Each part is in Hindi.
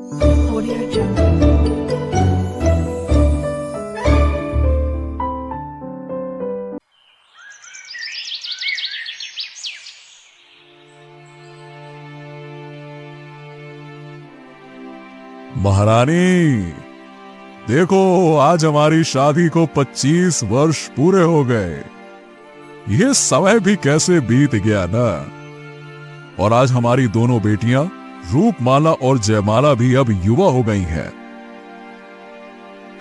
Audio Jungle. महारानी, देखो आज हमारी शादी को 25 वर्ष पूरे हो गए। ये समय भी कैसे बीत गया ना। और आज हमारी दोनों बेटियां रूपमाला और जयमाला भी अब युवा हो गई हैं।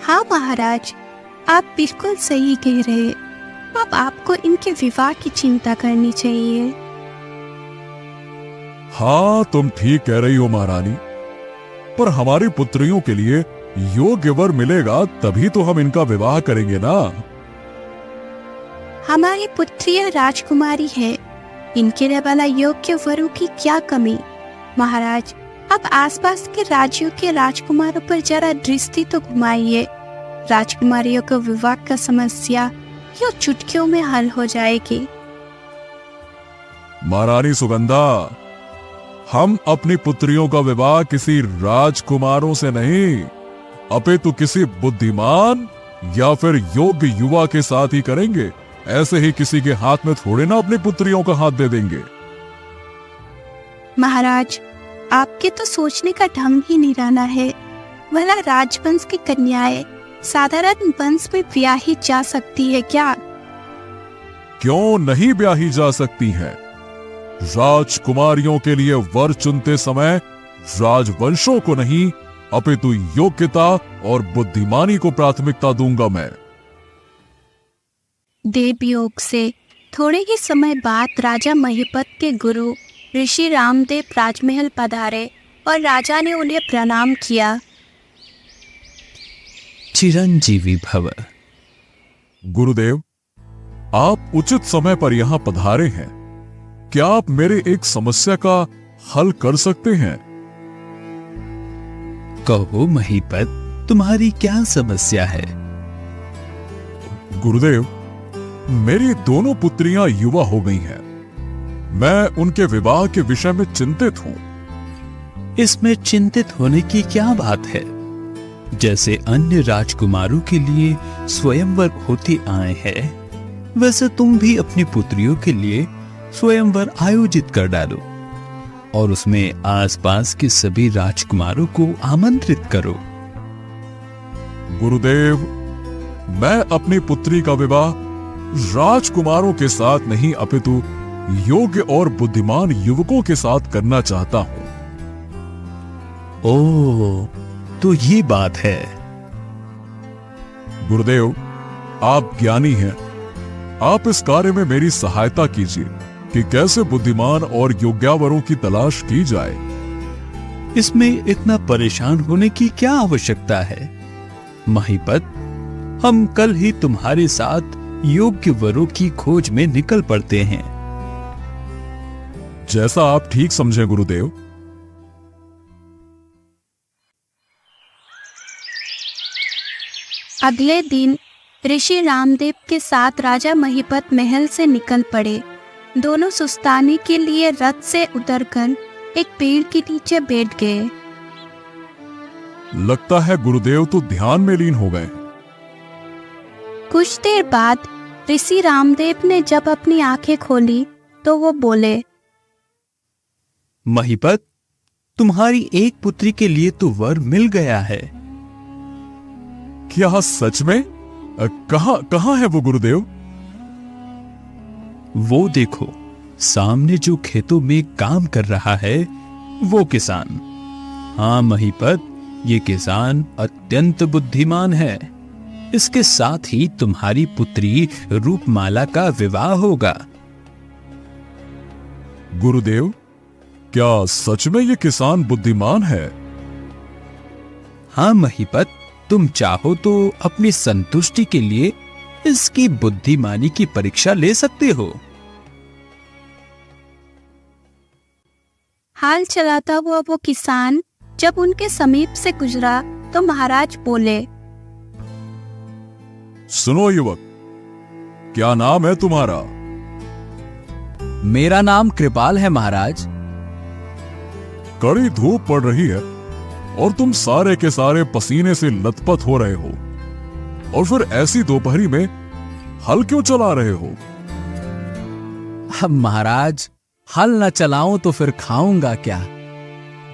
हाँ महाराज, आप बिल्कुल सही कह रहे। अब आपको इनके विवाह की चिंता करनी चाहिए। हाँ, तुम ठीक कह रही हो महारानी, पर हमारी पुत्रियों के लिए योग्य वर मिलेगा तभी तो हम इनका विवाह करेंगे ना। हमारी पुत्रियां राजकुमारी है, इनके लिए वाला योग्य वरों की क्या कमी। महाराज, अब आसपास के राज्यों के राजकुमारों पर जरा दृष्टि तो घुमाइए। राजकुमारियों का विवाह का समस्या यूं चुटकियों में हल हो जाएगी। महारानी सुगंधा, हम अपनी पुत्रियों का विवाह किसी राजकुमारों से नहीं, अपितु किसी बुद्धिमान या फिर योग्य युवा के साथ ही करेंगे। ऐसे ही किसी के हाथ में थोड़े ना अपनी पुत्रियों का हाथ दे देंगे। महाराज, आपके तो सोचने का ढंग ही निराला है। भला राजवंश की कन्याएं साधारण वंश में ब्याही जा सकती है क्या? क्यों नहीं ब्याही जा सकती हैं? राजकुमारियों के लिए वर चुनते समय राजवंशों को नहीं, अपितु योग्यता और बुद्धिमानी को प्राथमिकता दूंगा मैं। देवयोग से थोड़े ही समय बाद राजा महिपत के गुरु ऋषि रामदेव राजमहल पधारे और राजा ने उन्हें प्रणाम किया। चिरंजीवी भव। गुरुदेव, आप उचित समय पर यहां पधारे हैं। क्या आप मेरे एक समस्या का हल कर सकते हैं? कहो महिपत, तुम्हारी क्या समस्या है? गुरुदेव, मेरी दोनों पुत्रियां युवा हो गई हैं। मैं उनके विवाह के विषय में चिंतित हूं। इसमें चिंतित होने की क्या बात है? जैसे अन्य राजकुमारों के लिए स्वयंवर होते आए हैं, वैसे तुम भी अपनी पुत्रियों के लिए स्वयंवर आयोजित कर डालो और उसमें आसपास के सभी राजकुमारों को आमंत्रित करो। गुरुदेव, मैं अपनी पुत्री का विवाह राजकुमारों के साथ नहीं, अपितु योग्य और बुद्धिमान युवकों के साथ करना चाहता हूं। ओह, तो ये बात है। गुरुदेव, आप ज्ञानी हैं। आप इस कार्य में मेरी सहायता कीजिए कि कैसे बुद्धिमान और योग्यावरों की तलाश की जाए। इसमें इतना परेशान होने की क्या आवश्यकता है? महिपत, हम कल ही तुम्हारे साथ योग्य वरों की खोज में निकल पड़ते हैं। जैसा आप ठीक समझें गुरुदेव। अगले दिन ऋषि रामदेव के साथ राजा महिपत महल से निकल पड़े। दोनों सुस्ताने के लिए रथ से उतरकर एक पेड़ के नीचे बैठ गए। लगता है गुरुदेव तो ध्यान में लीन हो गए। कुछ देर बाद ऋषि रामदेव ने जब अपनी आंखें खोली तो वो बोले, महिपत, तुम्हारी एक पुत्री के लिए तो वर मिल गया है। क्या सच में? कहां है वो गुरुदेव? वो देखो, सामने जो खेतों में काम कर रहा है वो किसान। हाँ महिपत, ये किसान अत्यंत बुद्धिमान है। इसके साथ ही तुम्हारी पुत्री रूपमाला का विवाह होगा। गुरुदेव, क्या सच में ये किसान बुद्धिमान है? हाँ महिपत, तुम चाहो तो अपनी संतुष्टि के लिए इसकी बुद्धिमानी की परीक्षा ले सकते हो। हाल चलाता हुआ वो किसान जब उनके समीप से गुजरा तो महाराज बोले, सुनो युवक, क्या नाम है तुम्हारा? मेरा नाम कृपाल है महाराज। कड़ी धूप पड़ रही है और तुम सारे के सारे पसीने से लथपथ हो रहे हो, और फिर ऐसी दोपहरी में हल क्यों चला रहे हो? अब महाराज, हल न चलाऊं तो फिर खाऊंगा क्या?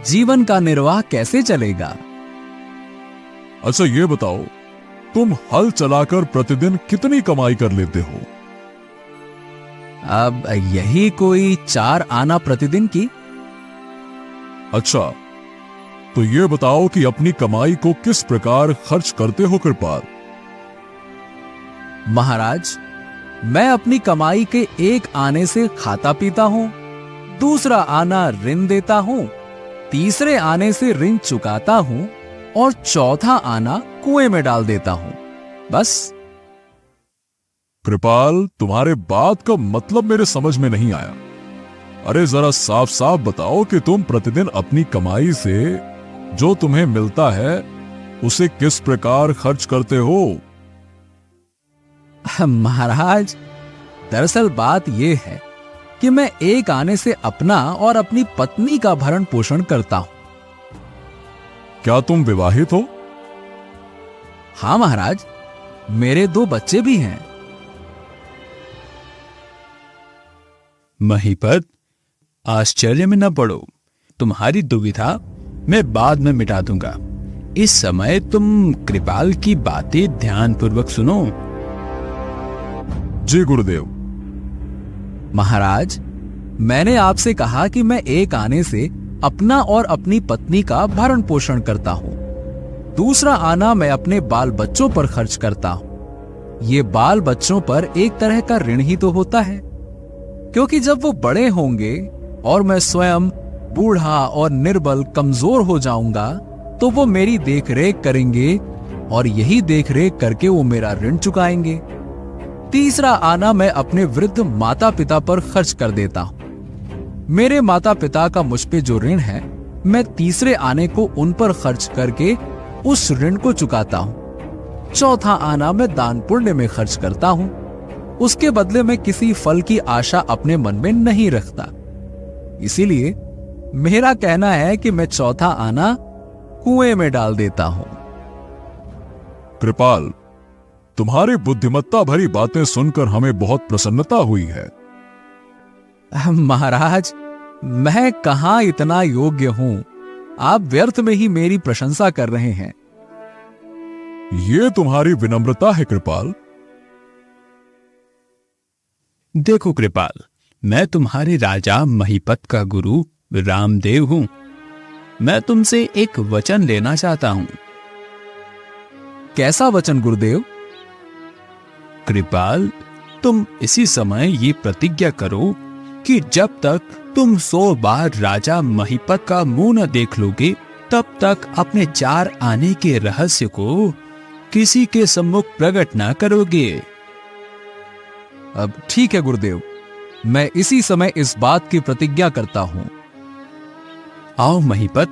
जीवन का निर्वाह कैसे चलेगा? अच्छा ये बताओ, तुम हल चलाकर प्रतिदिन कितनी कमाई कर लेते हो? अब यही कोई 4 आना प्रतिदिन की। अच्छा, तो ये बताओ कि अपनी कमाई को किस प्रकार खर्च करते हो कृपाल? महाराज, मैं अपनी कमाई के 1 आने से खाता पीता हूं, दूसरा आना ऋण देता हूं, तीसरे आने से ऋण चुकाता हूं और चौथा आना कुएं में डाल देता हूं, बस। कृपाल, तुम्हारे बात का मतलब मेरे समझ में नहीं आया। अरे जरा साफ साफ बताओ कि तुम प्रतिदिन अपनी कमाई से जो तुम्हें मिलता है उसे किस प्रकार खर्च करते हो? महाराज, दरअसल बात यह है कि मैं 1 आने से अपना और अपनी पत्नी का भरण पोषण करता हूं। क्या तुम विवाहित हो? हां महाराज, मेरे 2 बच्चे भी हैं। महीपत, आश्चर्य में न पड़ो। तुम्हारी दुविधा मैं बाद में मिटा दूंगा। इस समय तुम कृपाल की बातें ध्यानपूर्वक सुनो। जी गुरुदेव। महाराज, मैंने आपसे कहा कि मैं 1 आने से अपना और अपनी पत्नी का भरण पोषण करता हूं, दूसरा आना मैं अपने बाल बच्चों पर खर्च करता हूं। ये बाल बच्चों पर एक तरह का ऋण ही तो होता है, क्योंकि जब वो बड़े होंगे और मैं स्वयं बूढ़ा और निर्बल कमजोर हो जाऊंगा तो वो मेरी देखरेख करेंगे और यही देखरेख करके वो मेरा ऋण चुकाएंगे। तीसरा आना मैं अपने वृद्ध माता पिता पर खर्च कर देता हूं। मेरे माता पिता का मुझ पे जो ऋण है, मैं तीसरे आने को उन पर खर्च करके उस ऋण को चुकाता हूं। चौथा आना मैं दान पुण्य में खर्च करता हूं, उसके बदले में किसी फल की आशा अपने मन में नहीं रखता। इसीलिए मेरा कहना है कि मैं चौथा आना कुएं में डाल देता हूं। कृपाल, तुम्हारी बुद्धिमत्ता भरी बातें सुनकर हमें बहुत प्रसन्नता हुई है। महाराज, मैं कहां इतना योग्य हूं, आप व्यर्थ में ही मेरी प्रशंसा कर रहे हैं। ये तुम्हारी विनम्रता है कृपाल। देखो कृपाल, मैं तुम्हारे राजा महीपत का गुरु रामदेव हूं। मैं तुमसे एक वचन लेना चाहता हूं। कैसा वचन गुरुदेव? कृपाल, तुम इसी समय ये प्रतिज्ञा करो कि जब तक तुम 100 बार राजा महीपत का मुंह न देख लोगे, तब तक अपने 4 आने के रहस्य को किसी के सम्मुख प्रकट न करोगे। अब ठीक है गुरुदेव, मैं इसी समय इस बात की प्रतिज्ञा करता हूं। आओ महीपत,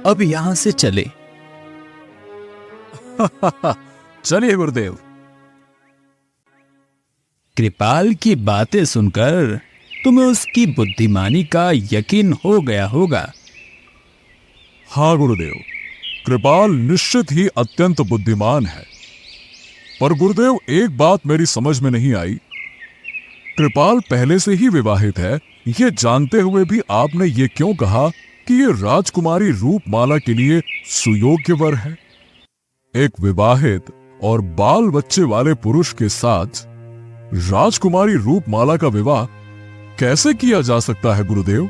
अब यहां से चले। चलिए गुरुदेव। कृपाल की बातें सुनकर तुम्हें उसकी बुद्धिमानी का यकीन हो गया होगा। हाँ गुरुदेव, कृपाल निश्चित ही अत्यंत बुद्धिमान है। पर गुरुदेव, एक बात मेरी समझ में नहीं आई। कृपाल पहले से ही विवाहित है, ये जानते हुए भी आपने ये क्यों कहा कि ये राजकुमारी रूपमाला के लिए सुयोग्य वर है? एक विवाहित और बाल बच्चे वाले पुरुष के साथ राजकुमारी रूपमाला का विवाह कैसे किया जा सकता है गुरुदेव?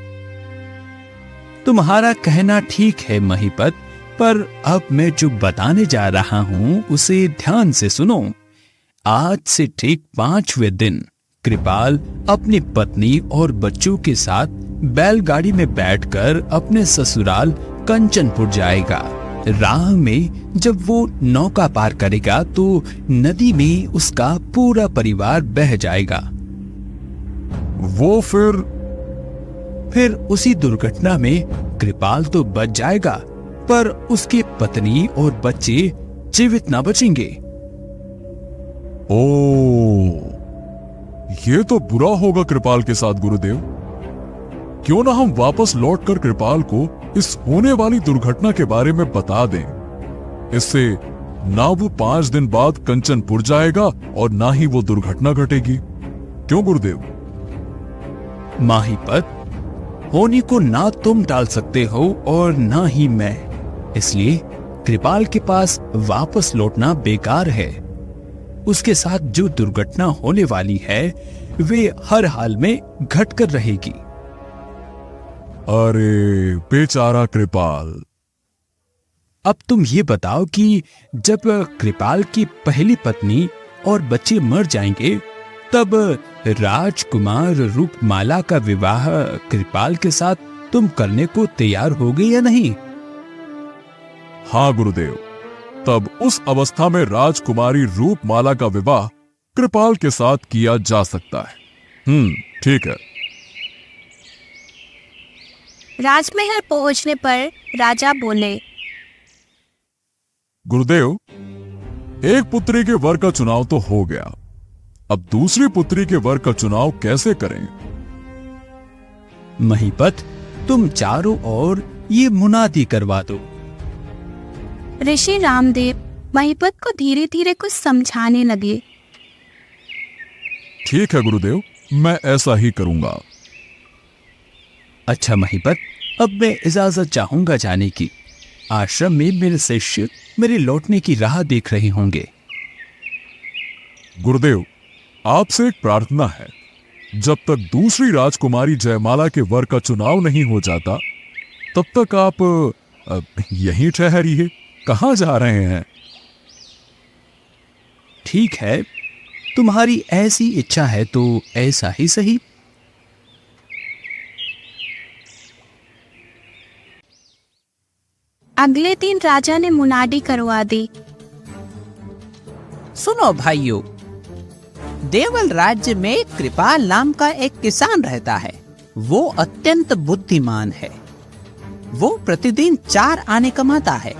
तुम्हारा कहना ठीक है महीपत, पर अब मैं जो बताने जा रहा हूं उसे ध्यान से सुनो। आज से ठीक 5वें दिन कृपाल अपनी पत्नी और बच्चों के साथ बैलगाड़ी में बैठकर अपने ससुराल कंचनपुर जाएगा। राह में जब वो नौका पार करेगा तो नदी में उसका पूरा परिवार बह जाएगा। वो फिर उसी दुर्घटना में कृपाल तो बच जाएगा, पर उसकी पत्नी और बच्चे जीवित न बचेंगे। ओ, ये तो बुरा होगा कृपाल के साथ गुरुदेव। क्यों ना हम वापस लौटकर कृपाल को इस होने वाली दुर्घटना के बारे में बता दें। इससे ना वो 5 दिन बाद कंचनपुर जाएगा और ना ही वो दुर्घटना घटेगी। क्यों गुरुदेव? माहीपत, होनी को ना तुम टाल सकते हो और ना ही मैं, इसलिए कृपाल के पास वापस लौटना बेकार है। उसके साथ जो दुर्घटना होने वाली है वे हर हाल में घटकर रहेगी। अरे बेचारा कृपाल। अब तुम ये बताओ कि जब कृपाल की पहली पत्नी और बच्चे मर जाएंगे तब राजकुमार रूपमाला का विवाह कृपाल के साथ तुम करने को तैयार होगे या नहीं? हाँ गुरुदेव, तब उस अवस्था में राजकुमारी रूपमाला का विवाह कृपाल के साथ किया जा सकता है। ठीक है। राजमहल पहुंचने पर राजा बोले, गुरुदेव, एक पुत्री के वर का चुनाव तो हो गया, अब दूसरी पुत्री के वर का चुनाव कैसे करें? महीपत, तुम चारों ओर ये मुनादी करवा दो। ऋषि रामदेव महीपत को धीरे धीरे कुछ समझाने लगे। ठीक है गुरुदेव, मैं ऐसा ही करूंगा। अच्छा महीपत, अब मैं इजाजत चाहूंगा जाने की। आश्रम में मेरे शिष्य मेरे लौटने की राह देख रहे होंगे। गुरुदेव, आपसे एक प्रार्थना है, जब तक दूसरी राजकुमारी जयमाला के वर का चुनाव नहीं हो जाता तब तक आप यहीं ठहरिए। कहां जा रहे हैं? ठीक है, तुम्हारी ऐसी इच्छा है तो ऐसा ही सही। अगले दिन राजा ने मुनादी करवा दी। सुनो भाइयों, देवल राज्य में कृपाल नाम का एक किसान रहता है। वो अत्यंत बुद्धिमान है। वो प्रतिदिन 4 आने कमाता है।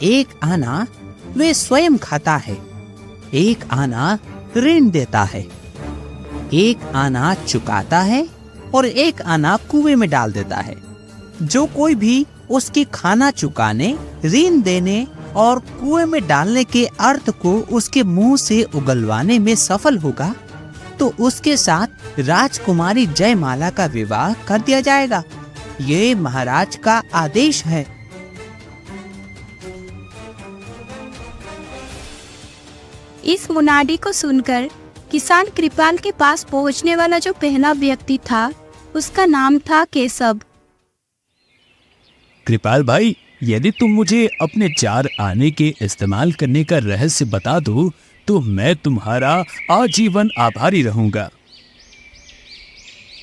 1 आना वे स्वयं खाता है, 1 आना ऋण देता है, 1 आना चुकाता है और 1 आना कुएं में डाल देता है। जो कोई भी उसकी खाना चुकाने, ऋण देने और कुएं में डालने के अर्थ को उसके मुंह से उगलवाने में सफल होगा तो उसके साथ राजकुमारी जयमाला का विवाह कर दिया जाएगा। ये महाराज का आदेश है। इस मुनादी को सुनकर किसान कृपाल के पास पहुंचने वाला जो पहला व्यक्ति था उसका नाम था केशव। कृपाल भाई, यदि तुम मुझे अपने 4 आने के इस्तेमाल करने का रहस्य बता दो तो मैं तुम्हारा आजीवन आभारी रहूंगा।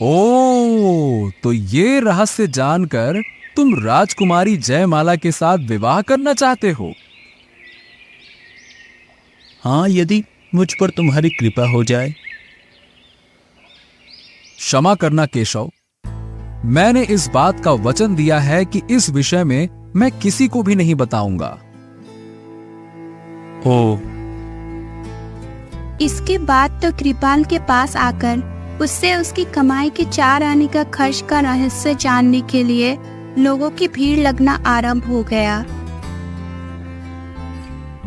ओ, तो ये रहस्य जानकर तुम राजकुमारी जयमाला के साथ विवाह करना चाहते हो? हाँ, यदि मुझ पर तुम्हारी कृपा हो जाए। क्षमा करना केशव, मैंने इस बात का वचन दिया है कि इस विषय में मैं किसी को भी नहीं बताऊंगा। ओ, इसके बाद तो कृपाल के पास आकर उससे उसकी कमाई के 4 आने का खर्च का रहस्य जानने के लिए लोगों की भीड़ लगना आरंभ हो गया।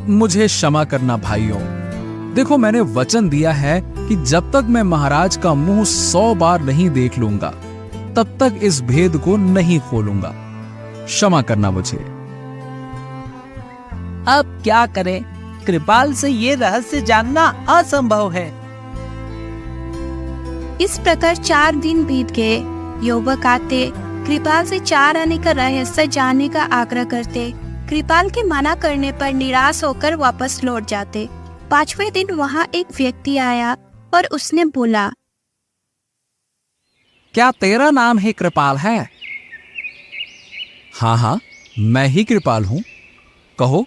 मुझे क्षमा करना भाइयों। देखो, मैंने वचन दिया है कि जब तक मैं महाराज का मुंह 100 बार नहीं देख लूंगा तब तक इस भेद को नहीं खोलूंगा। क्षमा करना मुझे। अब क्या करें? कृपाल से ये रहस्य जानना असंभव है। इस प्रकार 4 दिन बीत गए। युवक आते, कृपाल से 4 आने का रहस्य जानने का आग्रह करते। कृपाल के मना करने पर निराश होकर वापस लौट जाते। 5वें दिन वहाँ एक व्यक्ति आया और उसने बोला, क्या तेरा नाम ही कृपाल है? हाँ हाँ, मैं ही कृपाल हूं। कहो,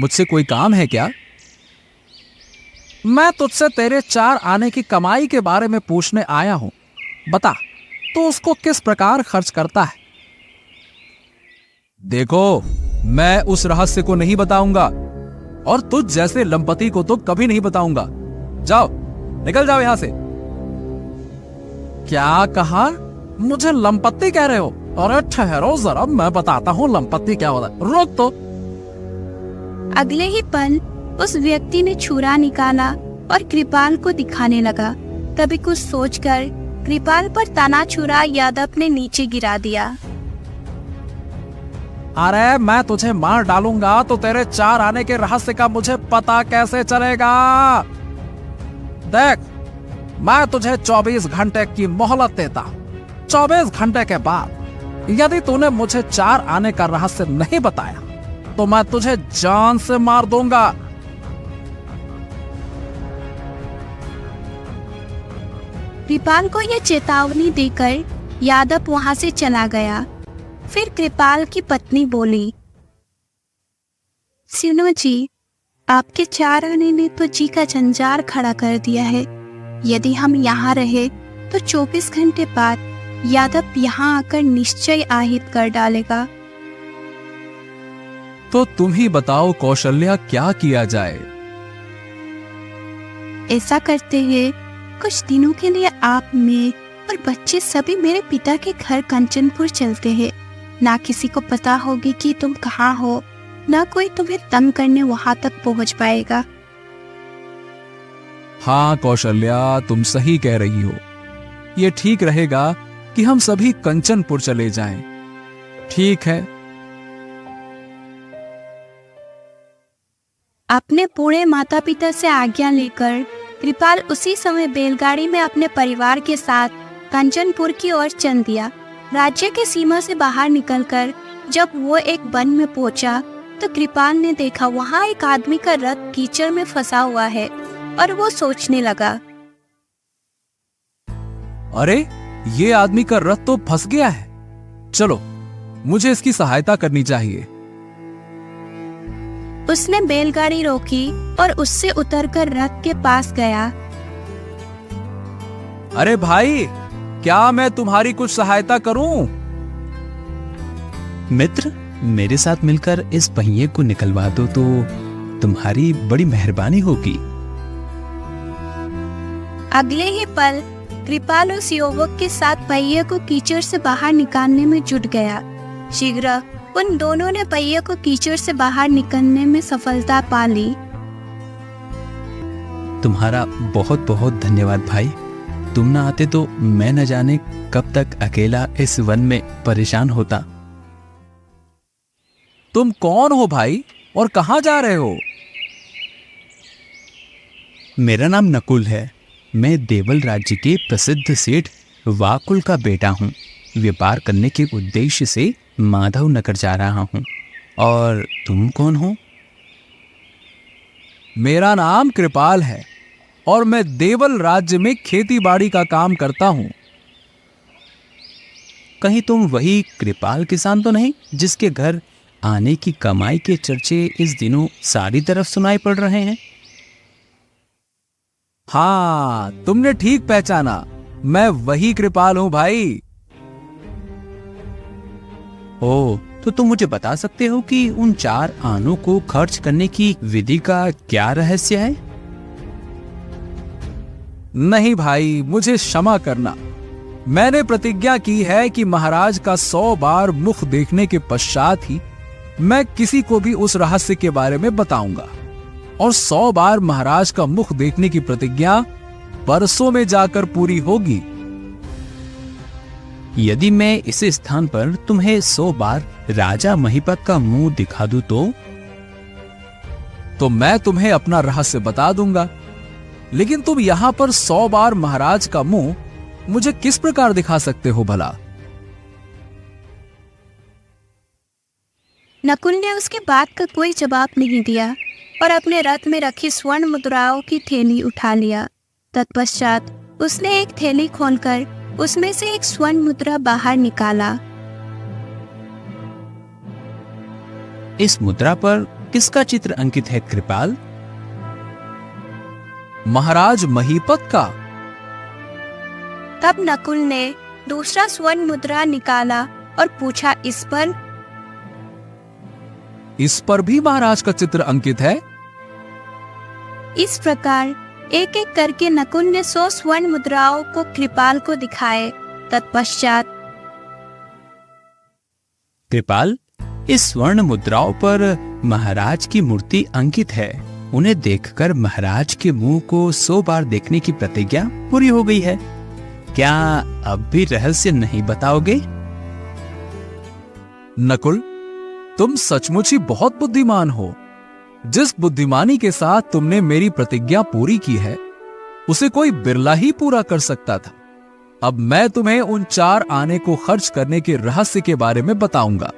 मुझसे कोई काम है क्या? मैं तुझसे तेरे 4 आने की कमाई के बारे में पूछने आया हूं। बता, तो उसको किस प्रकार खर्च करता है? देखो, मैं उस रहस्य को नहीं बताऊंगा और तुझ जैसे लंपति को तो कभी नहीं बताऊंगा। जाओ, निकल जाओ यहां से। क्या कहा? मुझे लंपत्ति कह रहे हो? अरे ठहरो जरा, मैं बताता हूँ लंपत्ति क्या होता है। रोक तो। अगले ही पल उस व्यक्ति ने छुरा निकाला और कृपाल को दिखाने लगा। तभी कुछ सोचकर कृपाल पर तना छुरा यादव ने नीचे गिरा दिया। अरे मैं तुझे मार डालूंगा तो तेरे 4 आने के रहस्य का मुझे पता कैसे चलेगा? देख, मैं तुझे 24 घंटे की मोहलत देता। 24 घंटे के बाद यदि तूने मुझे 4 आने का रहस्य नहीं बताया तो मैं तुझे जान से मार दूंगा। कृपाल को यह चेतावनी देकर यादव वहां से चला गया। फिर कृपाल की पत्नी बोली, सुनो जी, आपके 4 आने ने तो जी का जंजार खड़ा कर दिया है। यदि हम यहाँ रहे तो 24 घंटे बाद यादव यहाँ आकर निश्चय आहित कर डालेगा। तो तुम ही बताओ कौशल्या, क्या किया जाए? ऐसा करते हैं, कुछ दिनों के लिए आप, मैं और बच्चे सभी मेरे पिता के घर कंचनपुर चलते हैं। ना किसी को पता होगी कि तुम कहाँ हो, ना कोई तुम्हें तंग करने वहां तक पहुंच पाएगा। हाँ कौशल्या, तुम सही कह रही हो। ये ठीक रहेगा कि हम सभी कंचनपुर चले जाएं। ठीक है। अपने बूढ़े माता पिता से आज्ञा लेकर कृपाल उसी समय बैलगाड़ी में अपने परिवार के साथ कंचनपुर की ओर चल दिया। राज्य के सीमा से बाहर निकलकर जब वो एक वन में पहुंचा तो कृपाल ने देखा वहां एक आदमी का रथ कीचड़ में फंसा हुआ है और वो सोचने लगा, अरे ये आदमी का रथ तो फंस गया है। चलो, मुझे इसकी सहायता करनी चाहिए। उसने बैलगाड़ी रोकी और उससे उतरकर रथ के पास गया। अरे भाई, क्या मैं तुम्हारी कुछ सहायता करूं? मित्र, मेरे साथ मिलकर इस पहिए को निकलवा दो तो तुम्हारी बड़ी मेहरबानी होगी। अगले ही पल कृपाल उस युवक के साथ पहिए को कीचड़ से बाहर निकालने में जुट गया। शीघ्र उन दोनों ने पहिए को कीचड़ से बाहर निकलने में सफलता पा ली। तुम्हारा बहुत बहुत धन्यवाद भाई। तुम ना आते तो मैं न जाने कब तक अकेला इस वन में परेशान होता। तुम कौन हो भाई और कहां जा रहे हो? मेरा नाम नकुल है। मैं देवल राज्य के प्रसिद्ध सेठ वाकुल का बेटा हूँ। व्यापार करने के उद्देश्य से माधव नगर जा रहा हूँ। और तुम कौन हो? मेरा नाम कृपाल है और मैं देवल राज्य में खेती बाड़ी का काम करता हूँ। कहीं तुम वही कृपाल किसान तो नहीं जिसके घर आने की कमाई के चर्चे इस दिनों सारी तरफ सुनाई पड़ रहे हैं? हाँ, तुमने ठीक पहचाना। मैं वही कृपाल हूँ भाई। ओ, तो तुम मुझे बता सकते हो कि उन 4 आनों को खर्च करने की विधि का क्या रहस्य है? नहीं भाई, मुझे क्षमा करना। मैंने प्रतिज्ञा की है कि महाराज का 100 बार मुख देखने के पश्चात ही मैं किसी को भी उस रहस्य के बारे में बताऊंगा। और 100 बार महाराज का मुख देखने की प्रतिज्ञा बरसों में जाकर पूरी होगी। यदि मैं इस स्थान पर तुम्हें 100 बार राजा महिपत का मुंह दिखा दूं तो मैं तुम्हें अपना रहस्य बता दूंगा। लेकिन तुम यहां पर 100 बार महाराज का मुंह मुझे किस प्रकार दिखा सकते हो भला? नकुल ने उसके बात का कोई जवाब नहीं दिया और अपने रथ में रखी स्वर्ण मुद्राओं की थैली उठा लिया। तत्पश्चात उसने एक थैली खोलकर उसमें से एक स्वर्ण मुद्रा बाहर निकाला। इस मुद्रा पर किसका चित्र अंकित है कृपाल? महाराज महीपत का। तब नकुल ने दूसरा स्वर्ण मुद्रा निकाला और पूछा, इस पर भी महाराज का चित्र अंकित है? इस प्रकार एक एक करके नकुल ने 100 स्वर्ण मुद्राओं को कृपाल को दिखाए तत्पश्चात कृपाल, इस स्वर्ण मुद्राओं पर महाराज की मूर्ति अंकित है। उन्हें देखकर महाराज के मुंह को 100 बार देखने की प्रतिज्ञा पूरी हो गई है। क्या अब भी रहस्य नहीं बताओगे? नकुल, तुम सचमुच ही बहुत बुद्धिमान हो। जिस बुद्धिमानी के साथ तुमने मेरी प्रतिज्ञा पूरी की है, उसे कोई बिरला ही पूरा कर सकता था। अब मैं तुम्हें उन 4 आने को खर्च करने के रहस्य के बारे में बताऊंगा।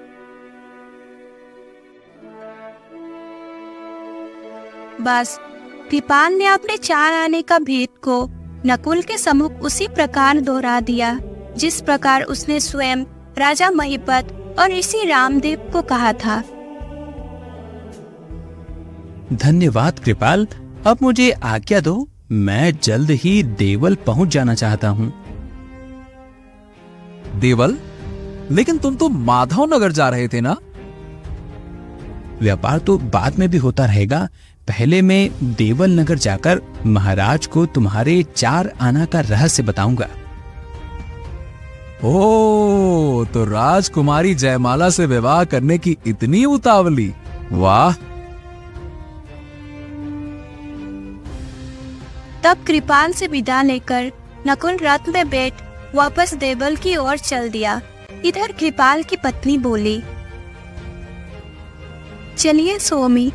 बस कृपाल ने अपने 4 आने का भेद को नकुल के सम्मुख उसी प्रकार दोहरा दिया जिस प्रकार उसने स्वयं राजा महिपत और ऋषि रामदेव को कहा था। धन्यवाद कृपाल। अब मुझे आज्ञा दो, मैं जल्द ही देवल पहुंच जाना चाहता हूँ। देवल? लेकिन तुम तो माधव नगर जा रहे थे ना? व्यापार तो बाद में भी होता रहेगा। पहले मैं देवल नगर जाकर महाराज को तुम्हारे 4 आना का रहस्य बताऊंगा। ओ, तो राजकुमारी जयमाला से विवाह करने की इतनी उतावली? वाह! तब कृपाल से विदा लेकर नकुल रथ में बैठ वापस देवल की ओर चल दिया। इधर कृपाल की पत्नी बोली, चलिए स्वामी,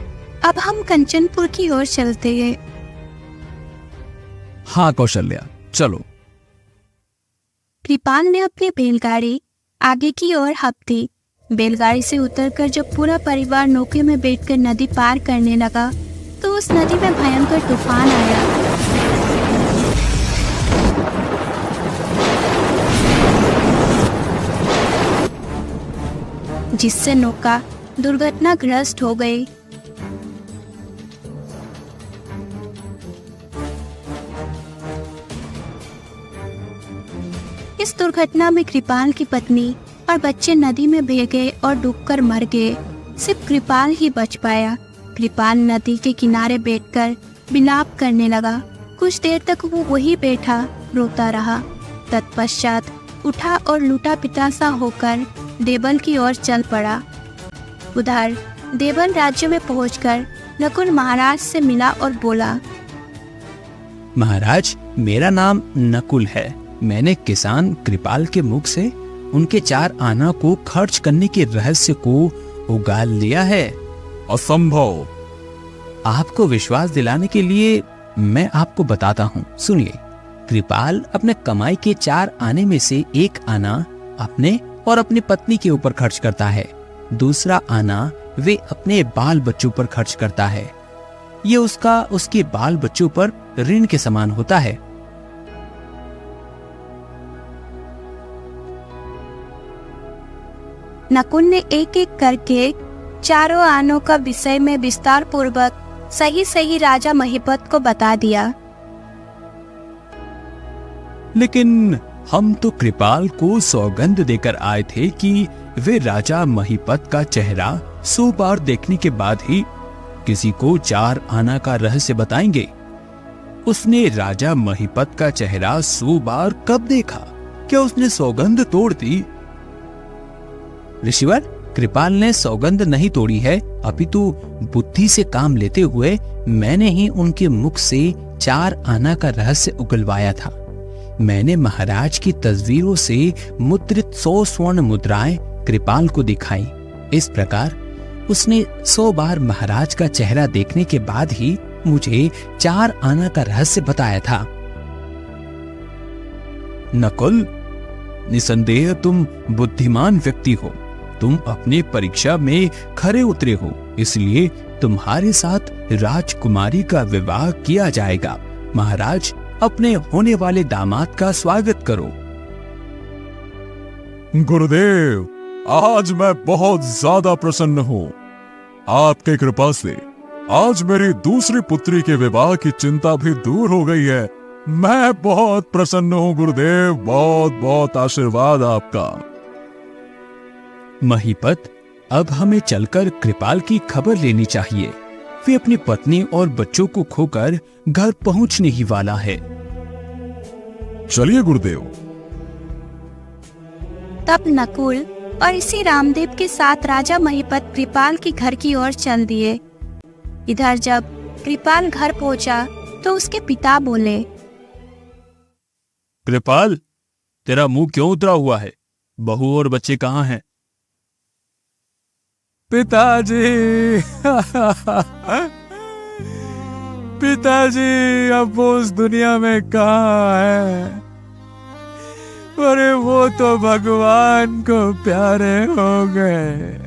अब हम कंचनपुर की ओर चलते हैं। हाँ कौशल्या, चलो। कृपाल ने अपनी बैलगाड़ी आगे की ओर हपती। बैलगाड़ी से उतरकर जब पूरा परिवार नौके में बैठकर नदी पार करने लगा तो उस नदी में भयंकर तूफान आया। जिससे नौका दुर्घटनाग्रस्त हो गई। इस दुर्घटना में कृपाल की पत्नी और बच्चे नदी में बह गए और डूबकर मर गए। सिर्फ कृपाल ही बच पाया। कृपाल नदी के किनारे बैठकर विलाप करने लगा। कुछ देर तक वो वही बैठा रोता रहा। तत्पश्चात उठा और लूटा पिटा सा होकर देवल की ओर चल पड़ा। उधर देवल राज्य में पहुंचकर नकुल महाराज से मिला और बोला, महाराज, मेरा नाम नकुल है। मैंने किसान कृपाल के मुख से उनके 4 आना को खर्च करने के रहस्य को उगाल लिया है। असंभव। आपको विश्वास दिलाने के लिए मैं आपको बताता हूँ, सुनिए। कृपाल अपने कमाई के 4 आने में से 1 आना अपने और अपनी पत्नी के ऊपर खर्च करता है। दूसरा आना वे अपने बाल बच्चों पर खर्च करता है। ये उसके बाल बच्चों पर ऋण के समान होता है। नकुल ने एक एक करके 4 आनों का विषय में विस्तार पूर्वक सही राजा महिपत को बता दिया। लेकिन हम तो कृपाल को सौगंध देकर आए थे कि वे राजा महिपत का चेहरा 100 बार देखने के बाद ही किसी को 4 आना का रहस्य बताएंगे। उसने राजा महिपत का चेहरा 100 बार कब देखा? क्या उसने सौगंध तोड़ दी? ऋषिवर, कृपाल ने सौगंध नहीं तोड़ी है, अपितु बुद्धि से काम लेते हुए मैंने ही उनके मुख से 4 आना का रहस्य उगलवाया था। मैंने महाराज की तस्वीरों से मुद्रित 100 स्वर्ण मुद्राएं कृपाल को दिखाई। इस प्रकार उसने 100 बार महाराज का चेहरा देखने के बाद ही मुझे 4 आना का रहस्य बताया था। नकुल, निसंदेह तुम बुद्धिमान व्यक्ति हो। तुम अपनी परीक्षा में खरे उतरे हो, इसलिए तुम्हारे साथ राजकुमारी का विवाह किया जाएगा। महाराज, अपने होने वाले दामाद का स्वागत करो। गुरुदेव, आज मैं बहुत ज्यादा प्रसन्न हूँ। आपके कृपा से आज मेरी दूसरी पुत्री के विवाह की चिंता भी दूर हो गई है। मैं बहुत प्रसन्न हूँ गुरुदेव, बहुत बहुत आशीर्वाद आपका। महिपत, अब हमें चलकर कृपाल की खबर लेनी चाहिए। वे अपनी पत्नी और बच्चों को खोकर घर पहुंचने ही वाला है। चलिए गुरुदेव। तब नकुल और इसी रामदेव के साथ राजा महिपत कृपाल के घर की ओर चल दिए। इधर जब कृपाल घर पहुंचा तो उसके पिता बोले, कृपाल, तेरा मुंह क्यों उतरा हुआ है? बहू और बच्चे कहाँ हैं? पिताजी पिताजी अब वो उस दुनिया में कहाँ है? अरे वो तो भगवान को प्यारे हो गए।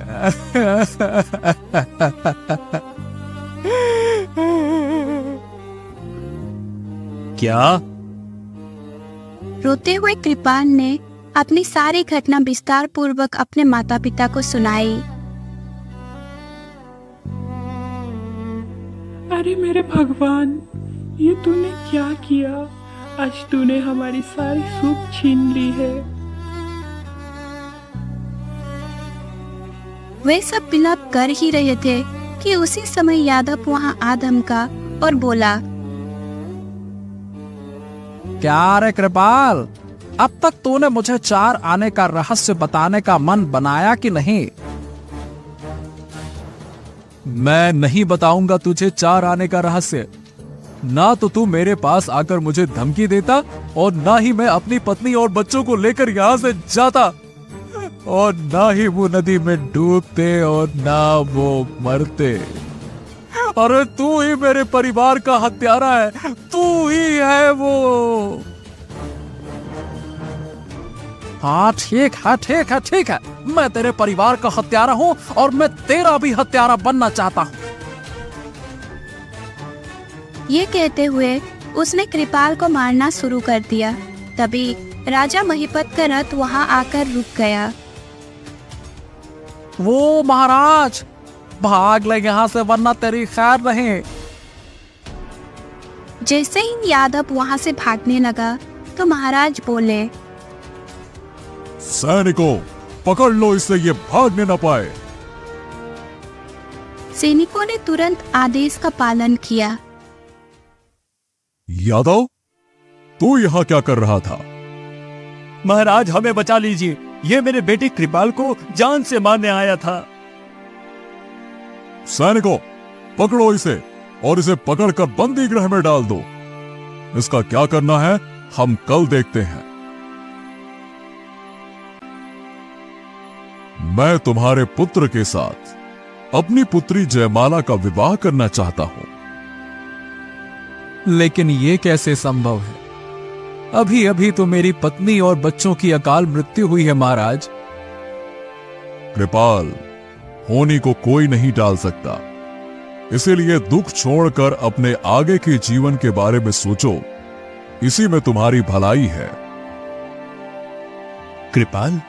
क्या? रोते हुए कृपाल ने अपनी सारी घटना विस्तार पूर्वक अपने माता पिता को सुनाई। अरे मेरे भगवान, ये तूने क्या किया? आज तूने हमारी सारी सुख छीन ली है। वे सब विलाप कर ही रहे थे कि उसी समय यादव वहां आ धमका और बोला, क्या रे कृपाल, अब तक तूने मुझे 4 आने का रहस्य बताने का मन बनाया कि नहीं? मैं नहीं बताऊंगा तुझे 4 आने का रहस्य। ना तो तू मेरे पास आकर मुझे धमकी देता और ना ही मैं अपनी पत्नी और बच्चों को लेकर यहाँ से जाता, और ना ही वो नदी में डूबते और ना वो मरते। अरे तू ही मेरे परिवार का हत्यारा है, तू ही है वो। हाँ ठीक है, ठीक है, ठीक है, मैं तेरे परिवार का हत्यारा हूँ और मैं तेरा भी हत्यारा बनना चाहता हूँ। ये कहते हुए उसने कृपाल को मारना शुरू कर दिया। तभी राजा महिपत का रथ वहां आकर रुक गया। वो महाराज, भाग ले यहाँ से वरना तेरी खैर नहीं। जैसे ही यादव वहां से भागने लगा तो महाराज बोले, सैनिकों, पकड़ लो इसे, ये भागने न पाए। सैनिकों ने तुरंत आदेश का पालन किया। यादव, तू यहाँ क्या कर रहा था? महाराज, हमें बचा लीजिए, ये मेरे बेटे कृपाल को जान से मारने आया था। सैनिकों, पकड़ो इसे और इसे पकड़कर बंदी गृह में डाल दो। इसका क्या करना है हम कल देखते हैं। मैं तुम्हारे पुत्र के साथ अपनी पुत्री जयमाला का विवाह करना चाहता हूं। लेकिन ये कैसे संभव है? अभी अभी तो मेरी पत्नी और बच्चों की अकाल मृत्यु हुई है महाराज। कृपाल, होनी को कोई नहीं टाल सकता, इसीलिए दुख छोड़कर अपने आगे के जीवन के बारे में सोचो, इसी में तुम्हारी भलाई है। कृपाल,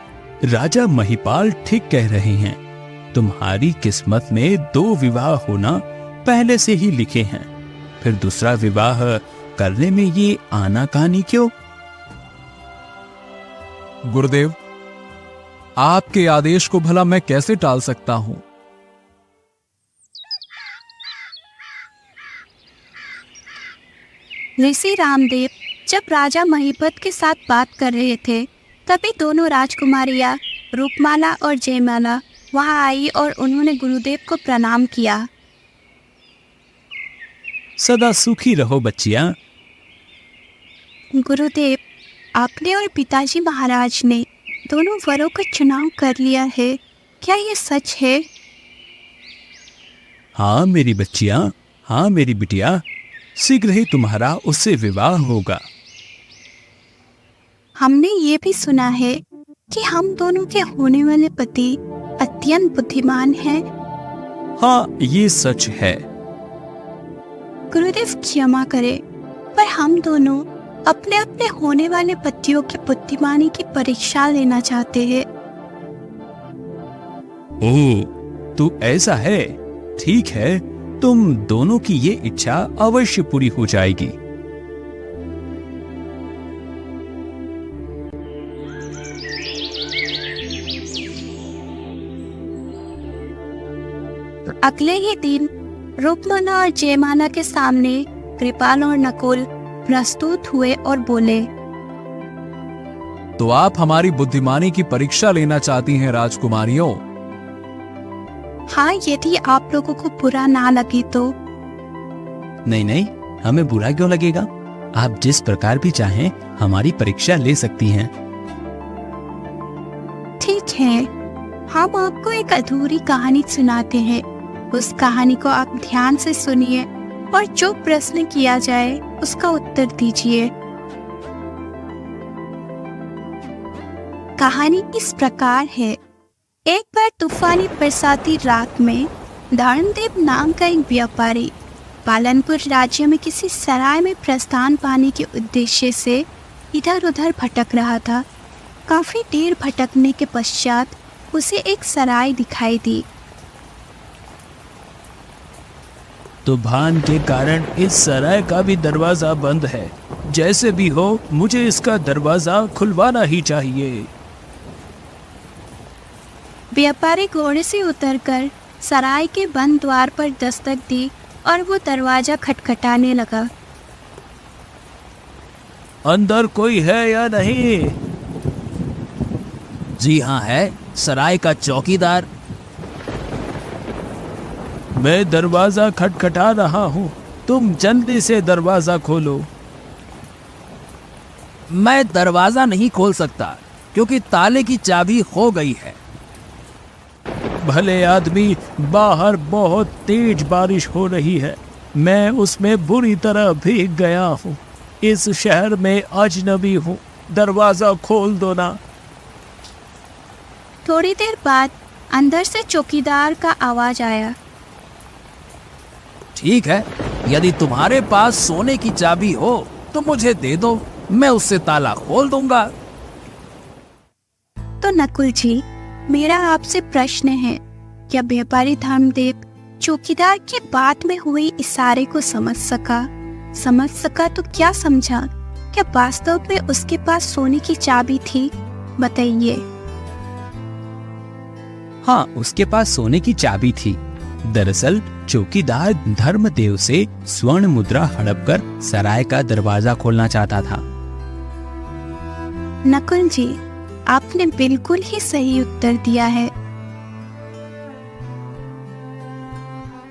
राजा महिपाल ठीक कह रहे हैं। तुम्हारी किस्मत में 2 विवाह होना पहले से ही लिखे हैं, फिर दूसरा विवाह करने में ये आनाकानी क्यों? गुरुदेव, आपके आदेश को भला मैं कैसे टाल सकता हूं? ऋषि रामदेव जब राजा महिपत के साथ बात कर रहे थे तभी दोनों राजकुमारियां रूपमाला और जयमाला वहां आई और उन्होंने गुरुदेव को प्रणाम किया। सदा सुखी रहो बच्चियां। गुरुदेव, आपने और पिताजी महाराज ने दोनों वरों का चुनाव कर लिया है, क्या ये सच है? हाँ मेरी बच्चियां, हाँ मेरी बिटिया, शीघ्र ही तुम्हारा उससे विवाह होगा। हमने ये भी सुना है कि हम दोनों के होने वाले पति अत्यंत बुद्धिमान हैं। हाँ, ये सच है। गुरुदेव क्षमा करें, पर हम दोनों अपने अपने होने वाले पतियों की बुद्धिमानी की परीक्षा लेना चाहते हैं। ओह, तो ऐसा है। ठीक है, तुम दोनों की ये इच्छा अवश्य पूरी हो जाएगी। अगले ही दिन रूपमाला और जयमाला के सामने कृपाल और नकुल प्रस्तुत हुए और बोले, तो आप हमारी बुद्धिमानी की परीक्षा लेना चाहती हैं राजकुमारियों? हाँ, यदि आप लोगों को बुरा ना लगे तो। नहीं नहीं, हमें बुरा क्यों लगेगा? आप जिस प्रकार भी चाहें हमारी परीक्षा ले सकती हैं। ठीक है, हम आपको एक अधूरी कहानी सुनाते हैं। उस कहानी को आप ध्यान से सुनिए और जो प्रश्न किया जाए उसका उत्तर दीजिए। कहानी इस प्रकार है। एक बार तूफानी बरसाती रात में धर्मदेव नाम का एक व्यापारी पालनपुर राज्य में किसी सराय में प्रस्थान पाने के उद्देश्य से इधर उधर भटक रहा था। काफी देर भटकने के पश्चात उसे एक सराय दिखाई दी। तूफान के कारण इस सराय का भी दरवाजा बंद है। जैसे भी हो, मुझे इसका दरवाजा खुलवाना ही चाहिए। व्यापारी घोड़े से उतरकर सराय के बंद द्वार पर दस्तक दी और वो दरवाजा खटखटाने लगा। अंदर कोई है या नहीं? जी हाँ, है, सराय का चौकीदार। मैं दरवाजा खटखटा रहा हूँ, तुम जल्दी से दरवाजा खोलो। मैं दरवाजा नहीं खोल सकता क्योंकि ताले की चाबी खो गई है। भले आदमी, बाहर बहुत तेज बारिश हो रही है। मैं उसमें बुरी तरह भीग गया हूँ। इस शहर में अजनबी हूँ, दरवाजा खोल दो ना। थोड़ी देर बाद अंदर से चौकीदार का आवाज आया। ठीक है, यदि तुम्हारे पास सोने की चाबी हो तो मुझे दे दो, मैं उससे ताला खोल दूंगा। तो नकुल जी, मेरा आपसे प्रश्न है, क्या व्यापारी धर्मदेव चौकीदार की बात में हुई इशारे को समझ सका तो क्या समझा? क्या वास्तव में उसके पास सोने की चाबी थी? बताइए। हाँ, उसके पास सोने की चाबी थी। दरअसल चौकीदार धर्मदेव से स्वर्ण मुद्रा हड़प कर सराय का दरवाजा खोलना चाहता था। नकुल जी, आपने बिल्कुल ही सही उत्तर दिया है।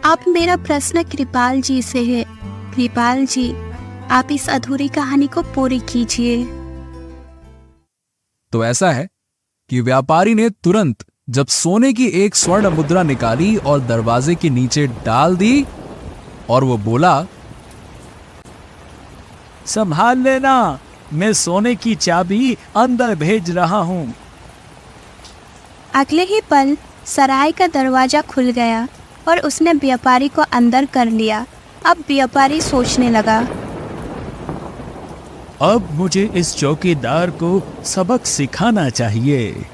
अब मेरा प्रश्न कृपाल जी से है। कृपाल जी, आप इस अधूरी कहानी को पूरी कीजिए। तो ऐसा है कि व्यापारी ने तुरंत जब सोने की एक स्वर्ण मुद्रा निकाली और दरवाजे के नीचे डाल दी और वो बोला, संभाल लेना, मैं सोने की चाबी अंदर भेज रहा हूँ। अगले ही पल सराय का दरवाजा खुल गया और उसने व्यापारी को अंदर कर लिया। अब व्यापारी सोचने लगा, अब मुझे इस चौकीदार को सबक सिखाना चाहिए।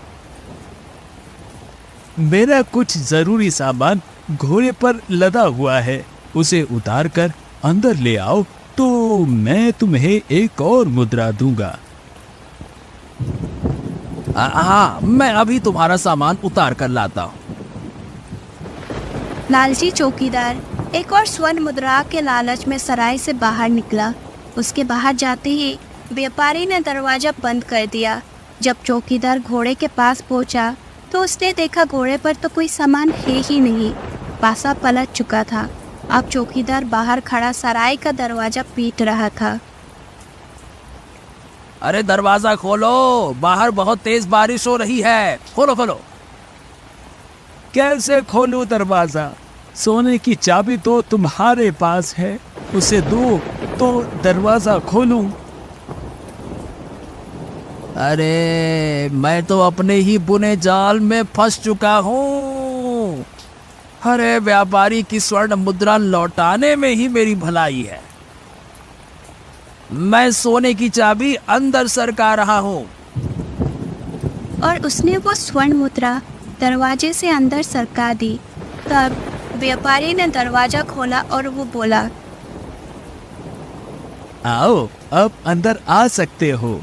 मेरा कुछ जरूरी सामान घोड़े पर लदा हुआ है, उसे उतार कर अंदर ले आओ तो मैं तुम्हें एक और मुद्रा दूंगा। हाँ, मैं अभी तुम्हारा सामान उतार कर लाता हूँ। लालची चौकीदार एक और स्वर्ण मुद्रा के लालच में सराय से बाहर निकला। उसके बाहर जाते ही व्यापारी ने दरवाजा बंद कर दिया। जब चौकीदार घोड़े के पास पहुंचा तो उसने देखा घोड़े पर तो कोई सामान है ही नहीं, पासा पलट चुका था। अब चौकीदार बाहर खड़ा सराय का दरवाजा पीट रहा था। अरे दरवाजा खोलो, बाहर बहुत तेज बारिश हो रही है, खोलो खोलो। कैसे खोलूं दरवाजा? सोने की चाबी तो तुम्हारे पास है, उसे दो तो दरवाजा खोलूं। अरे मैं तो अपने ही बुने जाल में फंस चुका हूँ। अरे व्यापारी की स्वर्ण मुद्रा लौटाने में ही मेरी भलाई है। मैं सोने की चाबी अंदर सरका रहा हूँ। और उसने वो स्वर्ण मुद्रा दरवाजे से अंदर सरका दी। तब व्यापारी ने दरवाजा खोला और वो बोला, आओ, अब अंदर आ सकते हो।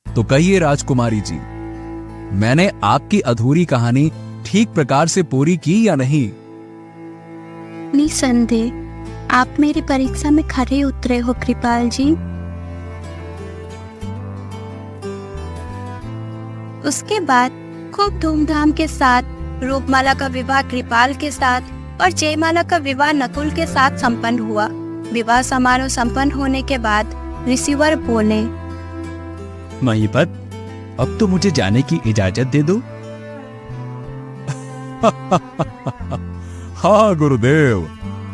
तो कहिए राजकुमारी जी, मैंने आपकी अधूरी कहानी ठीक प्रकार से पूरी की या नहीं? निसंदेह आप मेरी परीक्षा में खरे उतरे हो कृपाल जी। उसके बाद खूब धूमधाम के साथ रूपमाला का विवाह कृपाल के साथ और जयमाला का विवाह नकुल के साथ संपन्न हुआ। विवाह समारोह संपन्न होने के बाद ऋषिवर बोले, महिपत, अब तो मुझे जाने की इजाजत दे दो। हाँ गुरुदेव,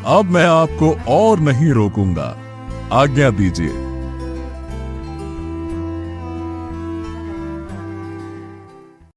अब मैं आपको और नहीं रोकूंगा, आज्ञा दीजिए।